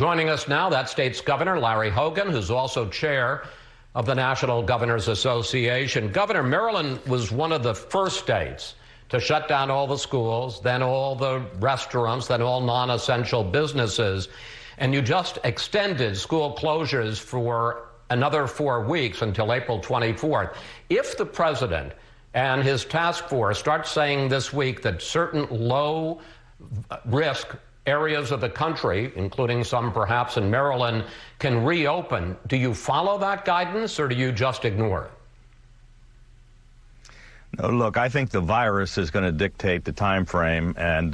Joining us now, that state's Governor Larry Hogan, who's also chair of the National Governors Association. Governor, Maryland was one of the first states to shut down all the schools, then all the restaurants, then all non-essential businesses. And you just extended school closures for another 4 weeks until April 24th. If the president and his task force start saying this week that certain low-risk areas of the country, including some perhaps in Maryland, can reopen, do you follow that guidance or do you just ignore it? No, look, I think the virus is going to dictate the time frame, and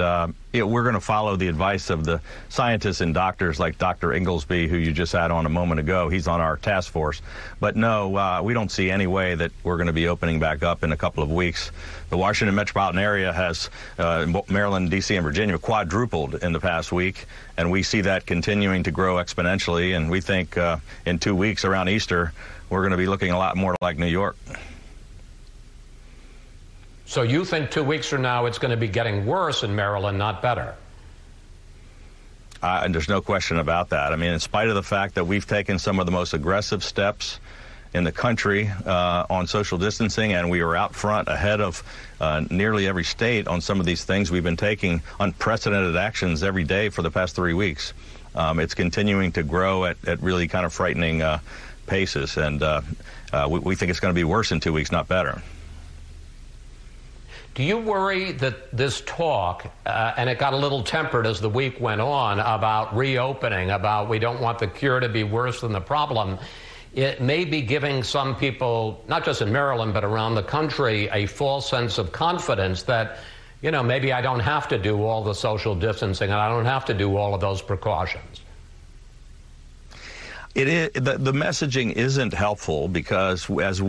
we're going to follow the advice of the scientists and doctors like Dr. Inglesby, who you just had on a moment ago. He's on our task force. But no, we don't see any way that we're going to be opening back up in a couple of weeks. The Washington metropolitan area has, Maryland, D.C., and Virginia, quadrupled in the past week, and we see that continuing to grow exponentially. And we think in 2 weeks around Easter, we're going to be looking a lot more like New York. So you think 2 weeks from now it's going to be getting worse in Maryland, not better? And there's no question about that. I mean, in spite of the fact that we've taken some of the most aggressive steps in the country on social distancing, and we are out front ahead of nearly every state on some of these things, we've been taking unprecedented actions every day for the past 3 weeks. It's continuing to grow at really kind of frightening paces, and we think it's going to be worse in 2 weeks, not better. Do you worry that this talk, and it got a little tempered as the week went on, about reopening, about we don't want the cure to be worse than the problem, it may be giving some people, not just in Maryland, but around the country, a false sense of confidence that, you know, maybe I don't have to do all the social distancing and I don't have to do all of those precautions? It is, the messaging isn't helpful because as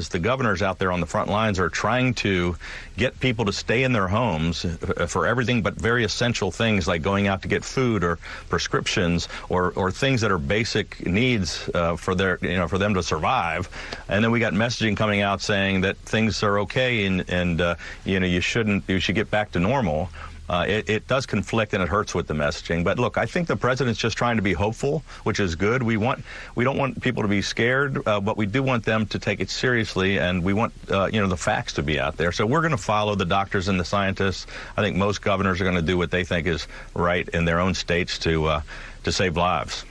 the governors out there on the front lines are trying to get people to stay in their homes for everything but very essential things like going out to get food or prescriptions or things that are basic needs for them to survive, and then we got messaging coming out saying that things are okay and you should get back to normal. It does conflict and it hurts with the messaging. But look, I think the president's just trying to be hopeful, which is good. We don't want people to be scared, but we do want them to take it seriously, and we want the facts to be out there. So we're going to follow the doctors and the scientists. I think most governors are going to do what they think is right in their own states to save lives.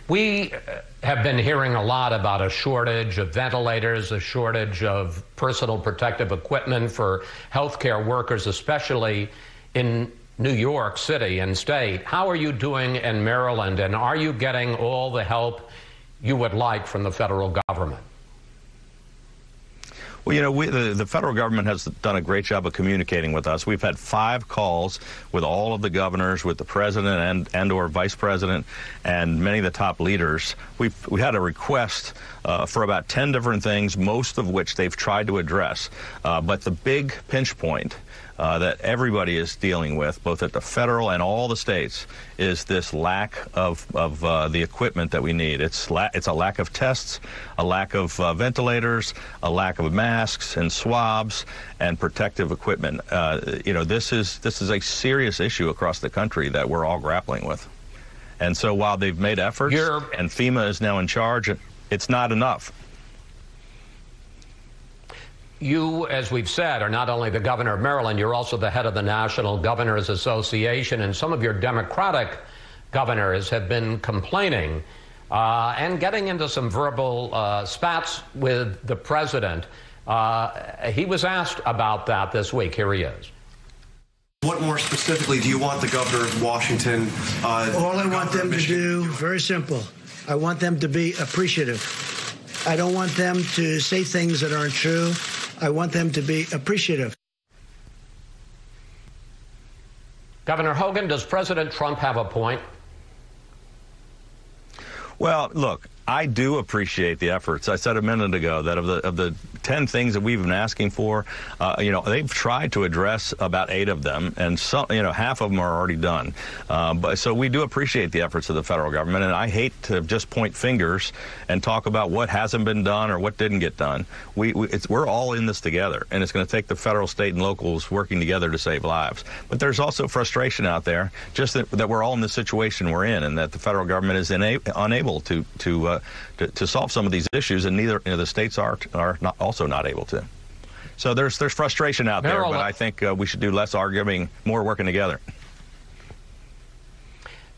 We have been hearing a lot about a shortage of ventilators, a shortage of personal protective equipment for healthcare workers, especially in New York City and state. How are you doing in Maryland, and are you getting all the help you would like from the federal government? Well, the federal government has done a great job of communicating with us. We've had 5 calls with all of the governors, with the president and/or vice president, and many of the top leaders. We had a request for about 10 different things, most of which they've tried to address. But the big pinch point that everybody is dealing with, both at the federal and all the states, is this lack of the equipment that we need. It's a lack of tests, a lack of ventilators, a lack of masks and swabs and protective equipment. This is a serious issue across the country that we're all grappling with. And so while they've made efforts and FEMA is now in charge, it's not enough. You, as we've said, are not only the governor of Maryland, you're also the head of the National Governors Association, and some of your Democratic governors have been complaining and getting into some verbal spats with the president. He was asked about that this week. Here he is. What more specifically do you want the governor of Washington? All I want them to do, very simple, I want them to be appreciative. I don't want them to say things that aren't true. I want them to be appreciative. Governor Hogan, does President Trump have a point? Well, look, I do appreciate the efforts. I said a minute ago that of the 10 things that we've been asking for, they've tried to address about 8 of them, and some, half of them are already done. So we do appreciate the efforts of the federal government, and I hate to just point fingers and talk about what hasn't been done or what didn't get done. We're all in this together, and it's going to take the federal, state, and locals working together to save lives. But there's also frustration out there, just that we're all in the situation we're in, and that the federal government is unable to solve some of these issues, and neither the states are also not able to. So there's frustration out there, but I think we should do less arguing, more working together.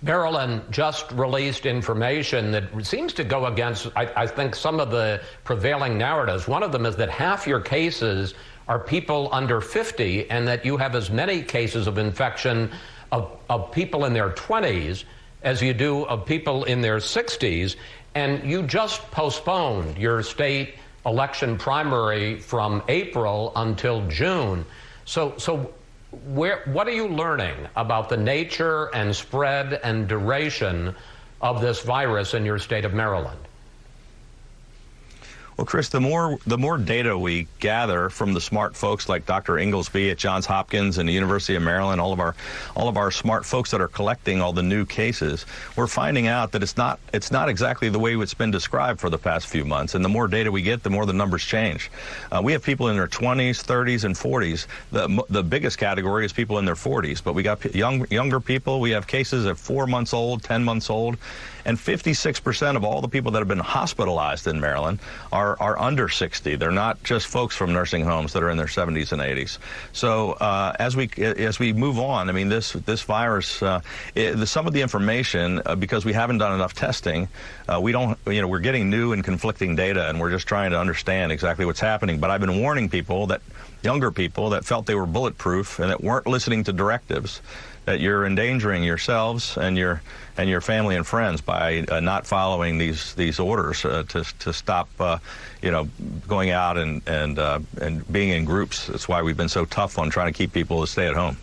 Maryland just released information that seems to go against, I think, some of the prevailing narratives. One of them is that half your cases are people under 50, and that you have as many cases of infection of people in their 20s as you do of people in their 60s. And you just postponed your state election primary from April until June. So what are you learning about the nature and spread and duration of this virus in your state of Maryland? Well, Chris, the more data we gather from the smart folks like Dr. Inglesby at Johns Hopkins and the University of Maryland, all of our smart folks that are collecting all the new cases, we're finding out that it's not exactly the way it's been described for the past few months. And the more data we get, the more the numbers change. We have people in their 20s, 30s, and 40s. The biggest category is people in their 40s, but we got younger people. We have cases at 4 months old, 10 months old. And 56% of all the people that have been hospitalized in Maryland are under 60. They're not just folks from nursing homes that are in their 70s and 80s. So as we move on, I mean, this virus, some of the information, because we haven't done enough testing, we're getting new and conflicting data, and we're just trying to understand exactly what's happening. But I've been warning people, younger people that felt they were bulletproof and that weren't listening to directives, that you're endangering yourselves and your family and friends by not following these orders to stop going out and being in groups. That's why we've been so tough on trying to keep people to stay at home.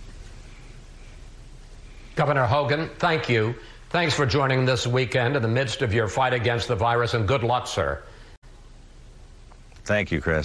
Governor Hogan, thank you. Thanks for joining this weekend in the midst of your fight against the virus, and good luck, sir. Thank you, Chris.